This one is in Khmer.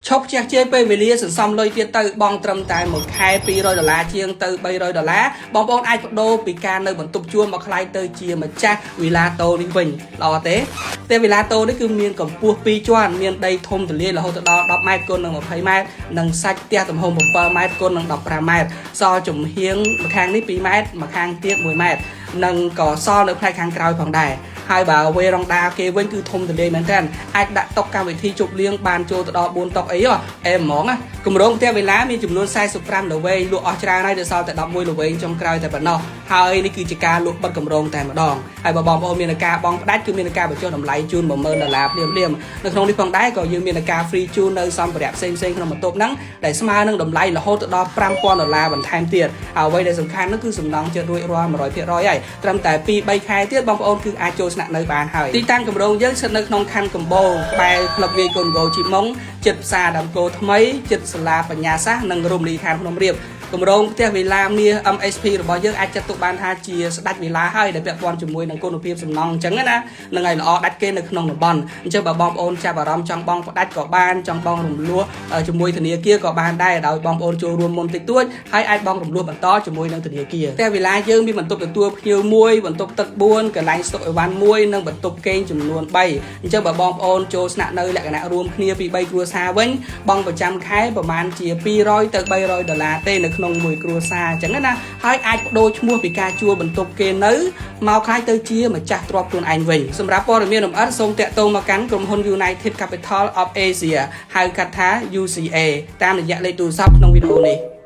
ឈប់ជាជាពេលវេលាសន្សំលុយទៀតទៅបងត្រឹមតែមួយខែ$200ជាងទៅ$300បងប្អូនអាចបដូរពីការនៅបន្ទប់ជួលមកខ្លាយទៅជាម្ចាស់វីឡាតូនេះវិញល្អទេតែវីឡាតូនេះគឺមានកម្ពស់2ជាន់មានដីធំទូលាយរហូតដល់10ម៉ែត្រគុណនឹង20ម៉ែត្រនិងសាច់ផ្ទះទំហំ7ម៉ែត្រគុណនឹង15ម៉ែត្រសល់ចំហៀងម្ខាងនេះ2ម៉ែត្រម្ខាងទៀត1ម៉ែត្រនិងក៏សល់នៅផ្នែកខាងក្រោយផងដែរហើយបើវេរ៉ង់ដាគេវិញគឺធំទូលាយមែនទែនអាចដាក់តុកម្មវិធីជប់លៀងបានចូលទៅដល់4តុអីអេហ្មងណាគម្រោងផ្ទះវីឡាមានចំនួន45ល្វែងលក់អស់ច្រើនហើយដល់សល់តែ11ល្វែងចុងក្រោយតែប៉ុណ្ណោះហើយនេះគឺជាការលក់បិទគម្រោងតែម្ដងហើយបើបងប្អូនមានការបងផ្ដាច់គឺមានការបញ្ចុះតម្លៃជូន$10000ភ្លាមនៅក្នុងនេះផងដែរក៏យើងមានការ free ជូននៅសម្ភារៈផ្សេងក្នុងបន្ទប់ហ្នឹងដែលស្មើនឹងតម្លៃរហូតដល់$5000បន្ថែមទៀតហើយអ្វីដែលសំខាន់នោះគឺសំណងចិត្តរួចរាល់100%ហើយត្រឹមតែ2-3ខែទៀតបងប្អូនគឺអាចចូលស្នាក់នៅបានហើយទីតាំងគម្រោងយើងស្ថិតនៅក្នុងខណ្ឌកំបូរក្បែរក្លឹបវាយកូនហ្គោជីម៉ុងជិតផ្សារដើមគោថ្មីជិតសាលាបញ្ញាសាស្ត្រនិងរមណីយដ្ឋានភ្នំរៀបគម្រោងផ្ទះវីឡាមាស MSP របស់យើងអាចចាត់ទុកបានថាជាស្ដេចវីឡាហើយដែលពាក់ព័ន្ធជាមួយនឹងគុណភាពសំណង់អញ្ចឹងណានឹងឲ្យល្អដាច់គេនៅក្នុងតំបន់អញ្ចឹងបើបងប្អូនចាប់អារម្មណ៍ចង់បងផ្ដាច់ក៏បានចង់បងរំលោះជាមួយធនាគារក៏បានដែរដោយបងប្អូនចូលរួមមុនតិចតួចហើយអាចបងរំលោះបន្តជាមួយនឹងធនាគារផ្ទះវីឡាយើងមានបន្ទប់ទទួលភ្ញៀវ1បន្ទប់ទឹក4កន្លែងស្តុកអីវ៉ាន់1និងបន្ទប់គេងចំនួន3អញ្ចឹងបើបងប្អូនចូលស្នាក់នៅលក្ខណៈរួមគ្នាពី3គ្រួសារវិញបងប្រចាំខែប្រហែលជា$200ទៅ$300ទេនៅក្នុងមួយគ្រួសារអញ្ចឹងណាហើយអាចបដូរឈ្មោះពីការជួលបន្ទប់គេនៅមកខ្លាយទៅជាម្ចាស់ទ្រព្យខ្លួនឯងវិញសម្រាប់ព័ត៌មានលម្អិតសូមតាក់ទងមកកាន់ក្រុមហ៊ុន United Capital of Asia ហៅកាត់ថា UCA តាមរយៈលេខទូរស័ព្ទក្នុងវីដេអូនេះ